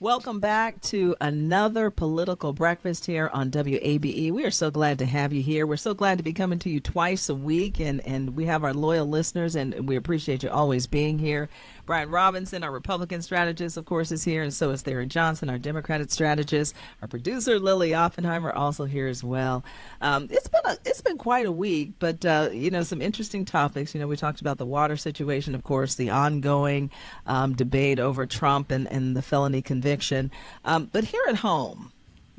Welcome back to another political breakfast here on WABE. We are so glad to have you here. We're so glad to be coming to you twice a week, and we have our loyal listeners, and we appreciate you always being here. Brian Robinson, our Republican strategist, of course, is here, and so is Tharon Johnson, our Democratic strategist. Our producer, Lily Oppenheimer, also here as well. It's been quite a week, but some interesting topics. We talked about the water situation, of course, the ongoing debate over Trump and the felony conviction. But here at home,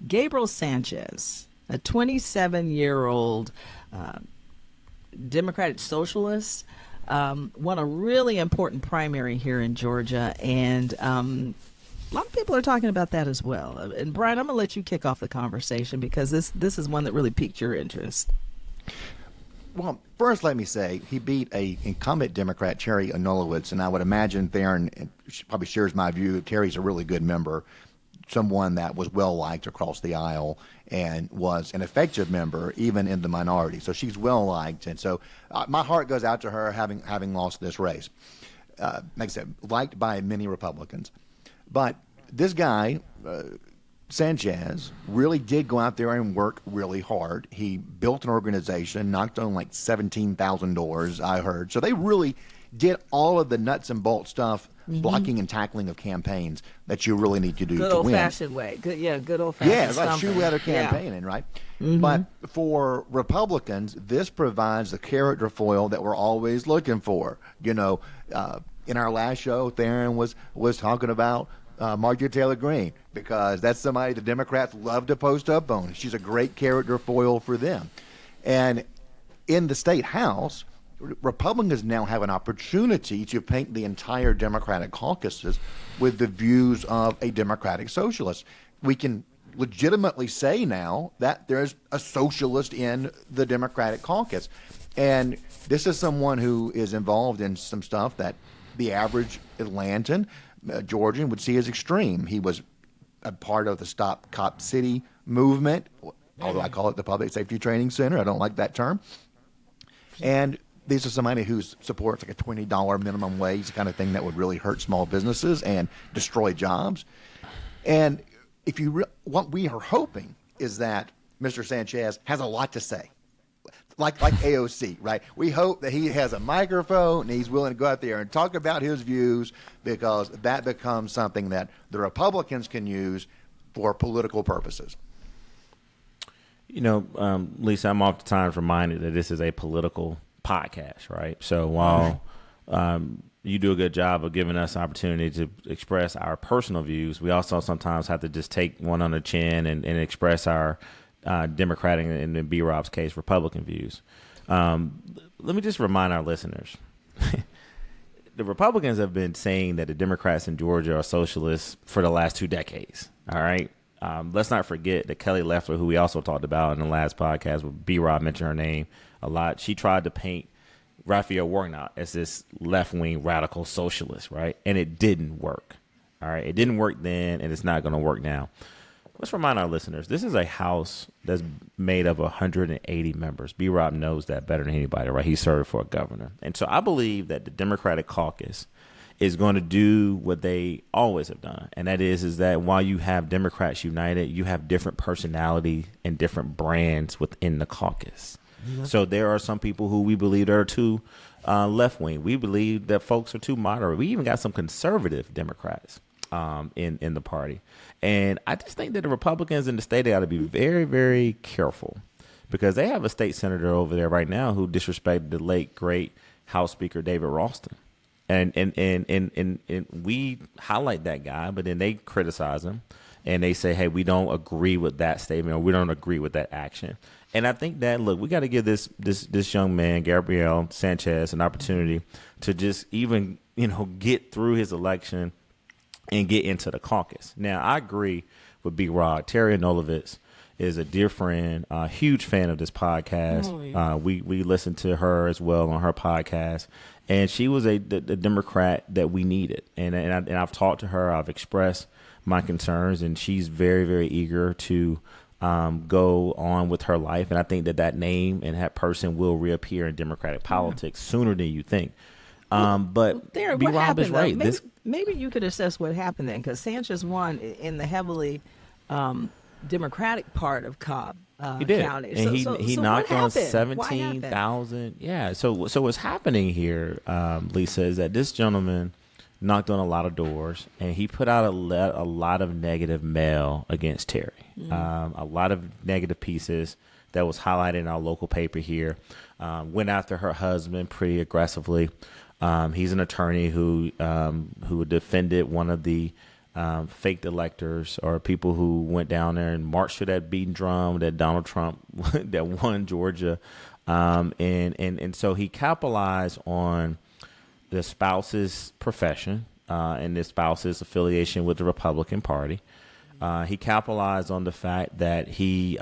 Gabriel Sanchez, a 27-year-old Democratic socialist, won a really important primary here in Georgia, and a lot of people are talking about that as well. And Brian, I'm going to let you kick off the conversation because this is one that really piqued your interest. Well, first, let me say he beat a incumbent Democrat, Teri Anulewicz, and I would imagine Tharon probably shares my view. Terry's a really good member, someone that was well liked across the aisle and was an effective member even in the minority. So she's well liked, and so my heart goes out to her having lost this race. Like I said, liked by many Republicans, but this guy. Sanchez really did go out there and work really hard. He built an organization, knocked on like 17,000 doors, I heard. So they really did all of the nuts and bolts stuff, blocking and tackling of campaigns that you really need to do to win. Good old-fashioned way. Good old-fashioned Yeah, like shoe leather campaigning, right? But for Republicans, this provides the character foil that we're always looking for. In our last show, Tharon was talking about Marjorie Taylor Greene, because that's somebody the Democrats love to post up on. She's a great character foil for them. And in the state House, Republicans now have an opportunity to paint the entire Democratic caucuses with the views of a Democratic socialist. We can legitimately say now that there's a socialist in the Democratic caucus. And this is someone who is involved in some stuff that the average Atlantan, Georgian, would see as extreme. He was a part of the Stop Cop City movement, although I call it the Public Safety Training Center. I don't like that term. And these are somebody who supports like a $20 minimum wage, the kind of thing that would really hurt small businesses and destroy jobs. And what we are hoping is that Mr. Sanchez has a lot to say. Like AOC, right? We hope that he has a microphone and he's willing to go out there and talk about his views, because that becomes something that the Republicans can use for political purposes. Lisa, I'm oftentimes reminded that this is a political podcast, right? So while you do a good job of giving us opportunity to express our personal views, we also sometimes have to just take one on the chin and express our Democratic and in B-Rob's case, Republican views. Let me just remind our listeners. The Republicans have been saying that the Democrats in Georgia are socialists for the last 2 decades. All right. Let's not forget that Kelly Loeffler, who we also talked about in the last podcast, where B-Rob mentioned her name a lot, she tried to paint Raphael Warnock as this left-wing radical socialist, right? And it didn't work. All right. It didn't work then, and it's not going to work now. Let's remind our listeners, this is a House that's made of 180 members. B-Rob knows that better than anybody, right? He served for a governor. And so I believe that the Democratic caucus is going to do what they always have done. And that is that while you have Democrats united, you have different personality and different brands within the caucus. Mm-hmm. So there are some people who we believe are too left-wing. We believe that folks are too moderate. We even got some conservative Democrats in the party. And I just think that the Republicans in the state ought to be very, very careful, because they have a state senator over there right now who disrespected the late, great House Speaker David Ralston. And we highlight that guy, but then they criticize him and they say, hey, we don't agree with that statement, or we don't agree with that action. And I think that, look, we got to give this young man, Gabriel Sanchez, an opportunity to just even, get through his election and get into the caucus. Now, I agree with Big Rod. Teri Anulewicz is a dear friend, a huge fan of this podcast. Oh, yeah. We listened to her as well on her podcast, and she was the Democrat that we needed. And I've talked to her. I've expressed my concerns, and she's very, very eager to go on with her life. And I think that name and that person will reappear in Democratic politics sooner than you think. But there, B. Rob is right. Maybe you could assess what happened then, because Sanchez won in the heavily Democratic part of Cobb He did, County. and he knocked on 17,000. 17,000. Yeah. So what's happening here, Lisa, is that this gentleman knocked on a lot of doors, and he put out a lot of negative mail against Teri. A lot of negative pieces that was highlighted in our local paper here. Went after her husband pretty aggressively. He's an attorney who defended one of the faked electors or people who went down there and marched to that beating drum that Donald Trump that won Georgia, and so he capitalized on the spouse's profession and the spouse's affiliation with the Republican Party. He capitalized on the fact that he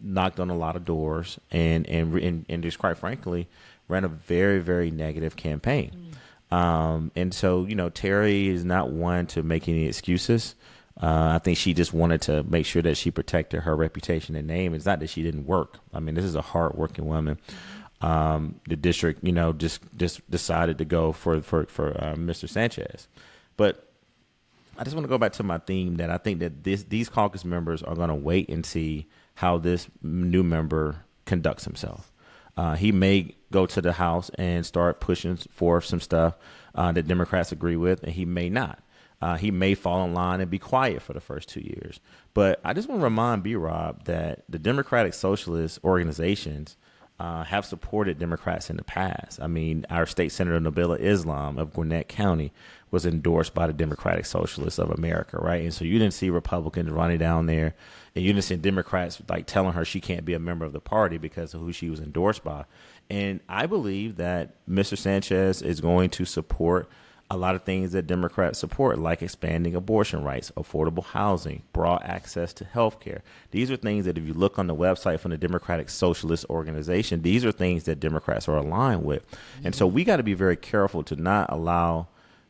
knocked on a lot of doors and just quite frankly ran a very, very negative campaign. And so, Teri is not one to make any excuses. I think she just wanted to make sure that she protected her reputation and name. It's not that she didn't work. I mean, this is a hardworking woman. The district, just decided to go for Mr. Sanchez. But I just want to go back to my theme that I think that these caucus members are going to wait and see how this new member conducts himself. He may go to the House and start pushing forth some stuff that Democrats agree with, and he may not. He may fall in line and be quiet for the first 2 years. But I just want to remind B-Rob that the Democratic Socialist organizations have supported Democrats in the past. I mean, our state senator, Nabila Islam of Gwinnett County, was endorsed by the Democratic Socialists of America, right? And so you didn't see Republicans running down there, and you didn't see Democrats like telling her she can't be a member of the party because of who she was endorsed by. And I believe that Mr. Sanchez is going to support a lot of things that Democrats support, like expanding abortion rights, affordable housing, broad access to health care. These are things that if you look on the website from the Democratic Socialist Organization, these are things that Democrats are aligned with. And so we got to be very careful to not allow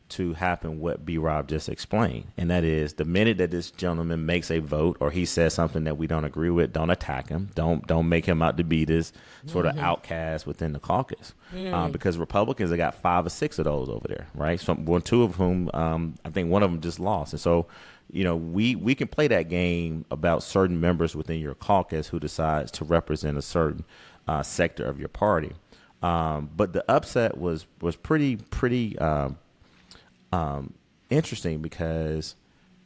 to happen what B-Rob just explained. And that is the minute that this gentleman makes a vote or he says something that we don't agree with, don't attack him. Don't make him out to be this sort of outcast within the caucus. Because Republicans have got 5 or 6 of those over there, right? Two of whom, I think one of them just lost. And so, we can play that game about certain members within your caucus who decides to represent a certain sector of your party. But the upset was pretty interesting because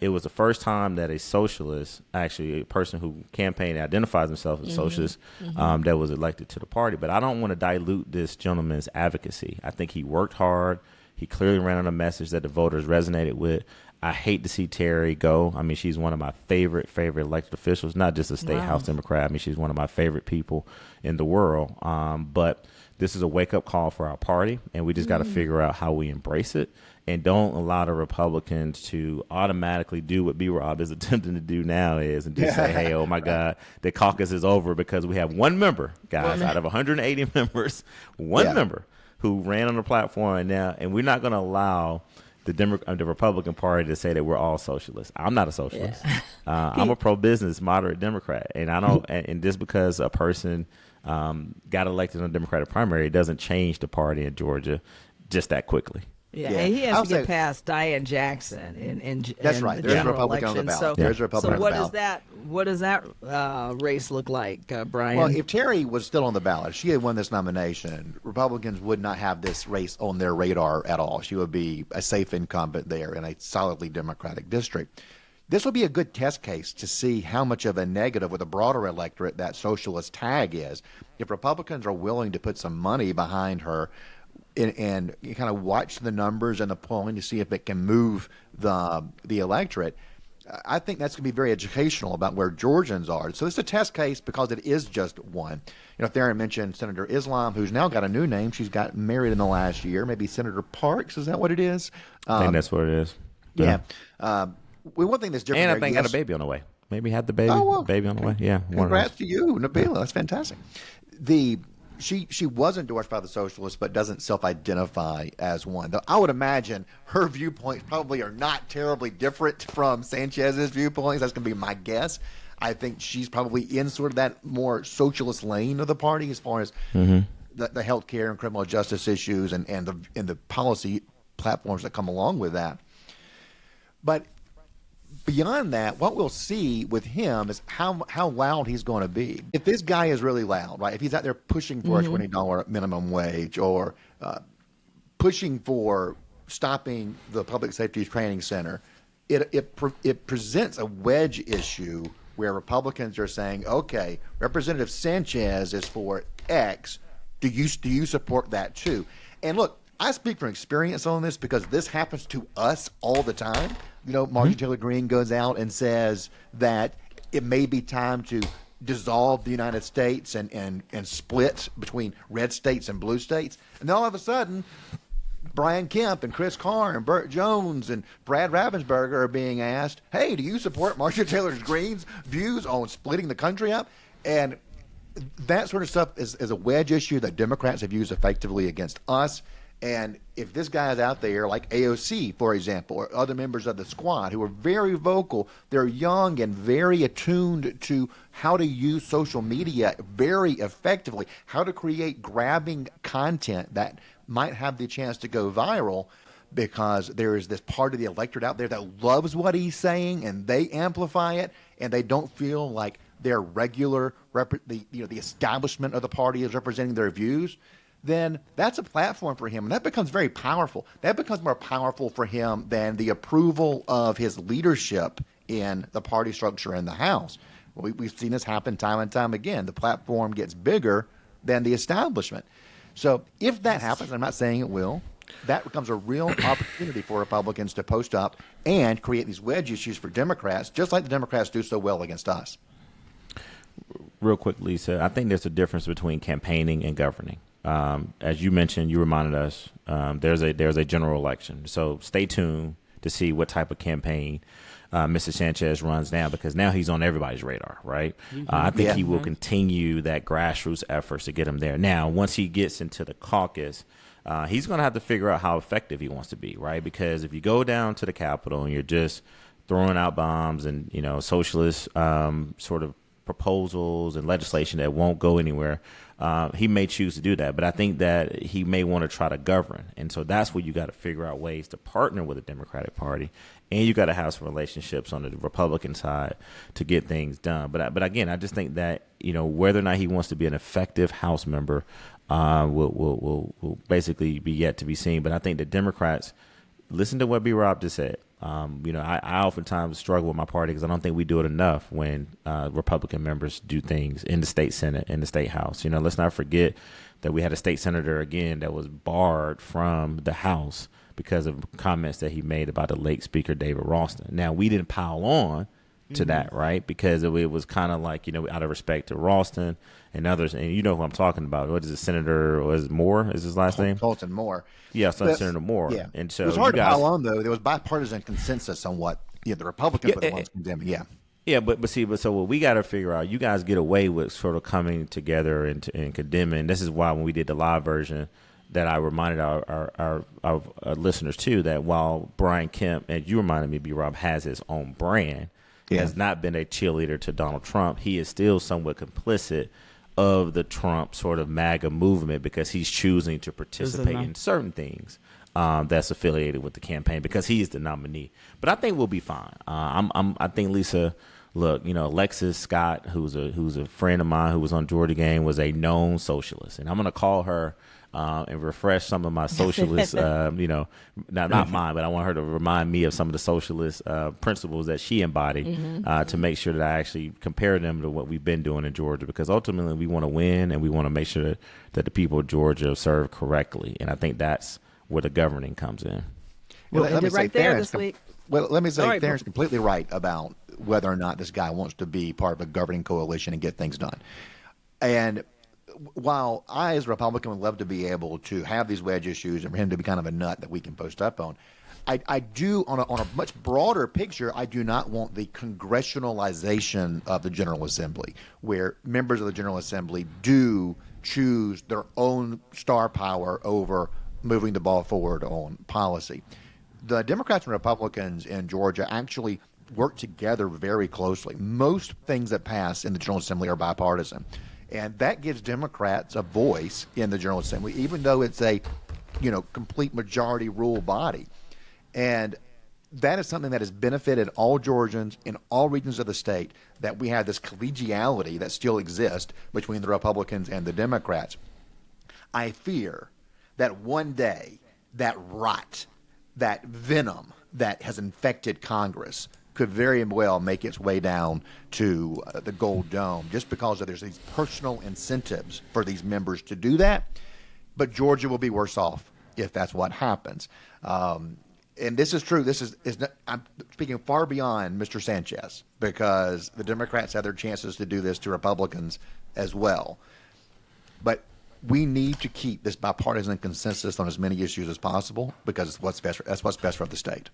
it was the first time that a socialist, actually a person who campaigned and identifies himself as a socialist, that was elected to the party. But I don't want to dilute this gentleman's advocacy. I think he worked hard. He clearly ran on a message that the voters resonated with. I hate to see Teri go. I mean, she's one of my favorite elected officials, not just a state House Democrat. I mean, she's one of my favorite people in the world. But this is a wake-up call for our party, and we just got to figure out how we embrace it and don't allow the Republicans to automatically do what B-Rob is attempting to do now and just say, hey, oh, my God, the caucus is over because we have one member, guys, out of 180 members, one member who ran on the platform and we're not going to allow the Republican Party to say that we're all socialists. I'm not a socialist. I'm a pro-business, moderate Democrat, and I don't. And just because a person got elected in a Democratic primary, it doesn't change the party in Georgia just that quickly. Yeah, and he has to get past Diane Jackson in that's right. There's a Republican election. on the ballot. So, there's a Republican on the ballot. What does that race look like, Brian? Well, if Teri was still on the ballot, if she had won this nomination, Republicans would not have this race on their radar at all. She would be a safe incumbent there in a solidly Democratic district. This would be a good test case to see how much of a negative with a broader electorate that socialist tag is. If Republicans are willing to put some money behind her, and you kind of watch the numbers and the polling to see if it can move the electorate, I think that's going to be very educational about where Georgians are. So it's a test case because it is just one. Tharon mentioned Senator Islam, who's now got a new name. She's got married in the last year. Maybe Senator Parks. Is that what it is? I think that's what it is. Yeah. One thing that's different. And I think got a baby on the way. Maybe had the baby baby on the way. Yeah. Congrats to you, Nabila. That's fantastic. She was endorsed by the socialists, but doesn't self-identify as one. Though I would imagine her viewpoints probably are not terribly different from Sanchez's viewpoints. That's going to be my guess. I think she's probably in sort of that more socialist lane of the party as far as the health care and criminal justice issues and the policy platforms that come along with that. But beyond that, what we'll see with him is how loud he's going to be. If this guy is really loud, right? If he's out there pushing for a $20 minimum wage or pushing for stopping the Public Safety Training Center, it presents a wedge issue where Republicans are saying, okay, Representative Sanchez is for X. Do you support that too? And look, I speak from experience on this because this happens to us all the time. You know, Marjorie Taylor Greene goes out and says that it may be time to dissolve the United States and split between red states and blue states. And then all of a sudden, Brian Kemp and Chris Carr and Burt Jones and Brad Ravensburger are being asked, hey, do you support Marjorie Taylor Greene's views on splitting the country up? And that sort of stuff is a wedge issue that Democrats have used effectively against us. And if this guy is out there, like AOC, for example, or other members of the squad who are very vocal, they're young and very attuned to how to use social media very effectively, how to create grabbing content that might have the chance to go viral, because there is this part of the electorate out there that loves what he's saying and they amplify it, and they don't feel like their regular the establishment of the party is representing their views. Then that's a platform for him, and that becomes very powerful. That becomes more powerful for him than the approval of his leadership in the party structure in the House. We've seen this happen time and time again. The platform gets bigger than the establishment. So if that happens, I'm not saying it will, that becomes a real opportunity for Republicans to post up and create these wedge issues for Democrats, just like the Democrats do so well against us. Real quick, Lisa, I think there's a difference between campaigning and governing. As you mentioned, you reminded us, there's a general election. So stay tuned to see what type of campaign Mr. Sanchez runs now, because now he's on everybody's radar, right? I think he will continue that grassroots efforts to get him there. Now, once he gets into the caucus, he's going to have to figure out how effective he wants to be, right? Because if you go down to the Capitol and you're just throwing out bombs and, socialist sort of proposals and legislation that won't go anywhere, he may choose to do that. But I think that he may want to try to govern. And so that's where you got to figure out ways to partner with the Democratic Party. And you got to have some relationships on the Republican side to get things done. But again, I just think that, whether or not he wants to be an effective House member will basically be yet to be seen. But I think the Democrats, listen to what B. Rob just said. I oftentimes struggle with my party because I don't think we do it enough when Republican members do things in the state Senate, in the state House. Let's not forget that we had a state senator again that was barred from the House because of comments that he made about the late Speaker David Ralston. Now, we didn't pile on to that, right? Because it was kind of like, out of respect to Ralston and others. And you know who I'm talking about. What is it, Senator, or is it Moore? Is his last name? Colton Moore. Yeah, Senator Moore. Yeah. And so it was hard to pile on, though. There was bipartisan consensus on what the Republicans were the ones condemning. Yeah. Yeah, but so what we got to figure out, you guys get away with sort of coming together and condemning. This is why when we did the live version, that I reminded our listeners too, that while Brian Kemp, as you reminded me, B. Rob, has his own brand, has not been a cheerleader to Donald Trump, he is still somewhat complicit of the Trump sort of MAGA movement because he's choosing to participate in certain things that's affiliated with the campaign because he's the nominee. But I think we'll be fine. I think, Lisa, look, Alexis Scott, who's a friend of mine who was on Georgia Game, was a known socialist, and I'm going to call her and refresh some of my socialist, not mine, but I want her to remind me of some of the socialist principles that she embodied to make sure that I actually compare them to what we've been doing in Georgia, because ultimately we want to win and we want to make sure that the people of Georgia are served correctly. And I think that's where the governing comes in. Well, let me say Tharon's completely right about whether or not this guy wants to be part of a governing coalition and get things done. And while I, as a Republican, would love to be able to have these wedge issues and for him to be kind of a nut that we can post up on, I do, on a much broader picture, I do not want the congressionalization of the General Assembly, where members of the General Assembly do choose their own star power over moving the ball forward on policy. The Democrats and Republicans in Georgia actually work together very closely. Most things that pass in the General Assembly are bipartisan. And that gives Democrats a voice in the General Assembly, even though it's a complete majority rule body. And that is something that has benefited all Georgians in all regions of the state, that we have this collegiality that still exists between the Republicans and the Democrats. I fear that one day that rot, that venom that has infected Congress could very well make its way down to the Gold Dome, just because there's these personal incentives for these members to do that. But Georgia will be worse off if that's what happens. And this is true. This is not, I'm speaking far beyond Mr. Sanchez, because the Democrats have their chances to do this to Republicans as well. But we need to keep this bipartisan consensus on as many issues as possible, because it's what's best. That's what's best for the state.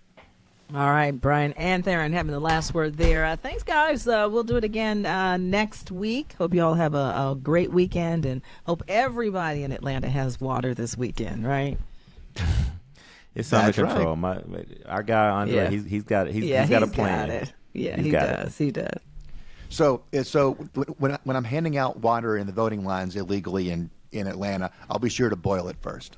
All right, Brian and Tharon having the last word there. Thanks, guys. We'll do it again next week. Hope you all have a great weekend, and hope everybody in Atlanta has water this weekend, right? It's under control. Right. Our guy Andre, he's got a plan. Got it. Yeah, he does. He does. So when I'm handing out water in the voting lines illegally in Atlanta, I'll be sure to boil it first.